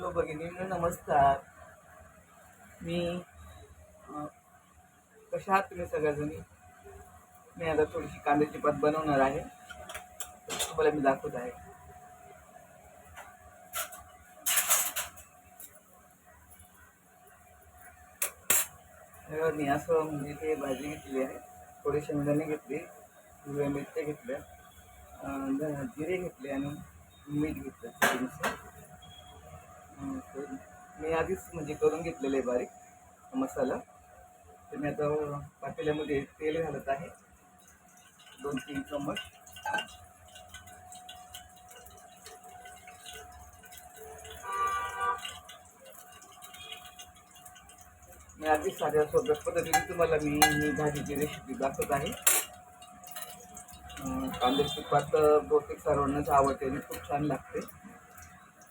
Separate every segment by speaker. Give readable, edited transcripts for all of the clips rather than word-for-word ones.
Speaker 1: Hello भगिनींनो, नमस्कार. मी अ, कशा आहात तुम्ही सगळ्याजणी? मी आता थोडीशी कांद्याची पात बनवणार आहे, तर तुम्हाला मी दाखवत आहे. मी असं म्हणजे ते भाजी घेतली आहे, थोडे शेंगदाणे घेतले, हिरव्या मिरच्या घेतल्या, जिरे घेतले आणि मीठ घेतलं चवीनुसार. तर मी आधीच म्हणजे करून घेतलेलं आहे बारीक मसाला. तर मी आता पातेल्यामध्ये तेल घालत आहे, 2-3 चम्मच. मी आधीच साध्या सोप्या पद्धतीने तुम्हाला मी ही भाजीची रेसिपी दाखवत आहे. कांद्याची पात बहुतेक सर्वांनाच आवडते आणि खूप छान लागते.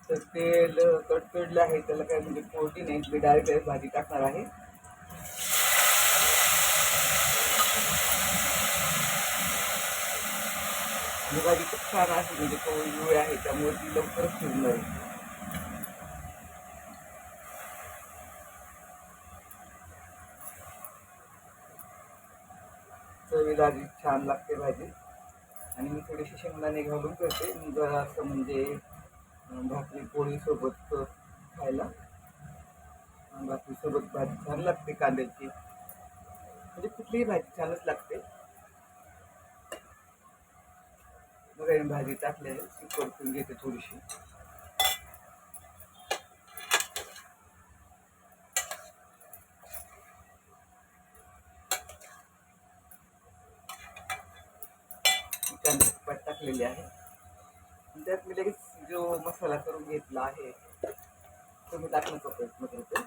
Speaker 1: तर तेल तडतडलं आहे, त्याला काय म्हणजे फोडणी नाही, मी डायरेक्ट भाजी टाकणार आहे. आणि भाजी खूप छान आहे, म्हणजे कोवळी आहे, त्यामुळे ती लवकरच शिजणार आहे. चवीला आधी छान लागते भाजी. आणि मी थोडीशी शेंगदाणे घालून करते, जरा असं म्हणजे भाकरी पोळीसोबत खायला. भाकरीसोबत भाजी छान लागते कांद्याची, म्हणजे कुठलीही भाजी छानच लागते. बघा मी भाजी टाकली आहे, ती परतून घेते थोडीशी. कांद्याची पात टाकलेली आहे, आणि त्यात मी लगेच जो मसाला करून घेतला आहे तो मी टाकण्याचा प्रयत्न करतो.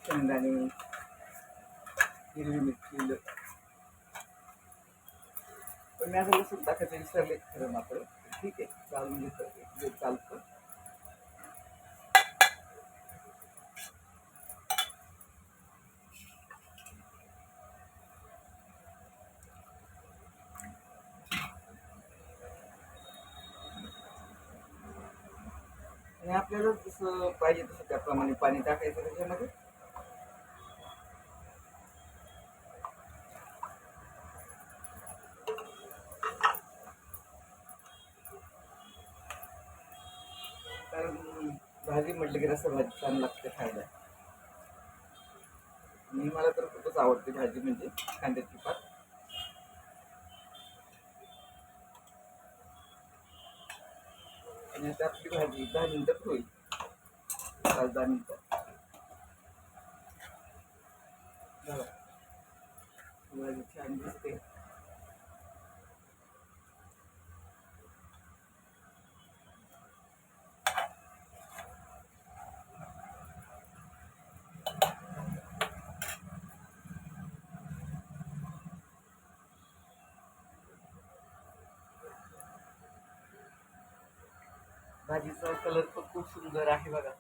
Speaker 1: शेंगदाणे, हिरवी मिरची, पण मी आता लसूण टाकायचं विसरले खरं मात्र. ठीक आहे, चालून घेतं जे चालतं. आणि आपल्याला जसं पाहिजे तसं त्याप्रमाणे पाणी टाकायचं त्याच्यामध्ये. कारण भाजी म्हटलं की रस्सा भाजी छान लागते खायला. आणि मला तर खूपच आवडते भाजी म्हणजे कांद्याची पात. आणि आता आपली भाजी 10 मिनिटात होईल, 5-10 मिनिटात. बघा भाजी छान दिसते. भाजीचा कलर पण खूप सुंदर आहे बघा,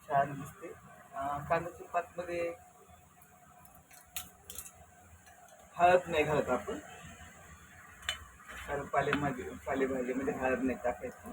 Speaker 1: छान दिसते. कांद्याच्या पातमध्ये हळद नाही घालत आपण, कारण पालेभाजीमध्ये हळद नाही टाकायची.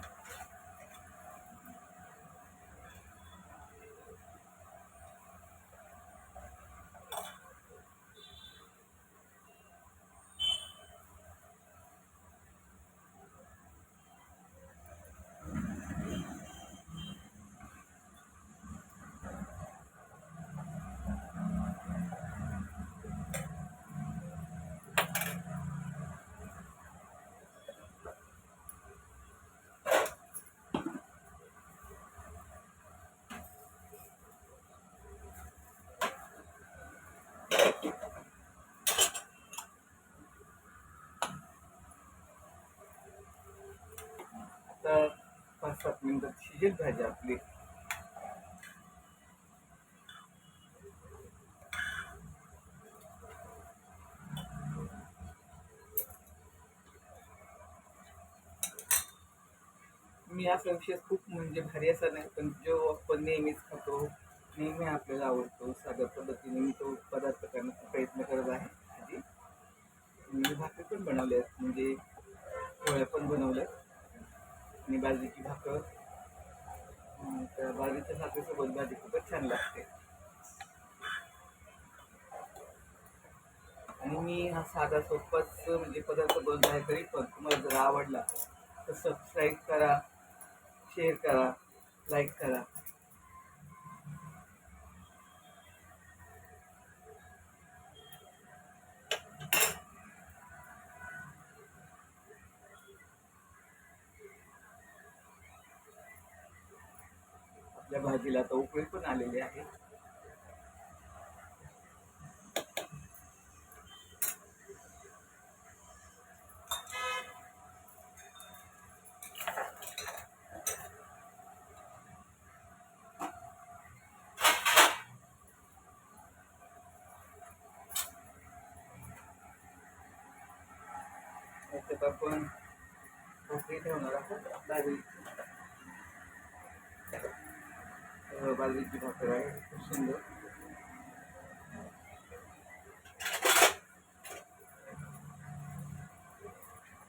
Speaker 1: आता 5-7 मिनिटात शिजेल भाजी आपली. मी असा विषय खूप म्हणजे भारी असा नाही, पण जो आपण नेहमीच खातो, नेहमी आपल्याला आवडतो, साध्या पद्धतीने मी तो पदार्थ करण्याचा प्रयत्न करत आहे. भाजी मी भाकरी बनवले आहेत, म्हणजे पोळ्या पण बनवल्या आणि बाजरीची भाकर. त्या बाजरीच्या भाकरीसोबत भाजी खूपच छान लागते. आणि मी हा साधा सोपाच म्हणजे पदार्थ बनवला आहे, तरी पण तुम्हाला जर आवडला तर सबस्क्राईब करा, शेअर करा, लाईक करा. आपल्या भाजीला आता उकळी पण आलेली आहे. त्याच्यात आपण भाकरी ठेवणार आहोत. बाजरीची भाकर आहे, खूप सुंदर.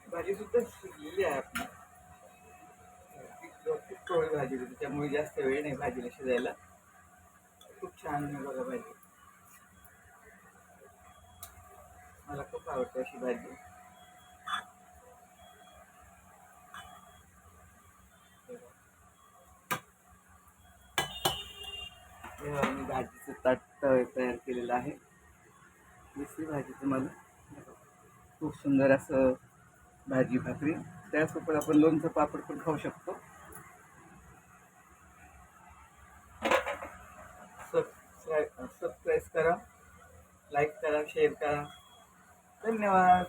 Speaker 1: भाजी सुद्धा शिजलेली आहे आपली. खूप कवळी भाजी होती, त्यामुळे जास्त वेळ नाही भाजीला शिजायला. खूप छान आहे बघा भाजी. मला खूप आवडते अशी भाजी. मी भाजीचं ताट तयार केलेलं आहे. दुसरी भाजी तुम्हाला खूप सुंदर असं भाजी भाकरी. त्यासोबत आपण लोणचं पापड पण खाऊ शकतो. सबस्क्राईब करा, लाईक करा, शेअर करा. धन्यवाद.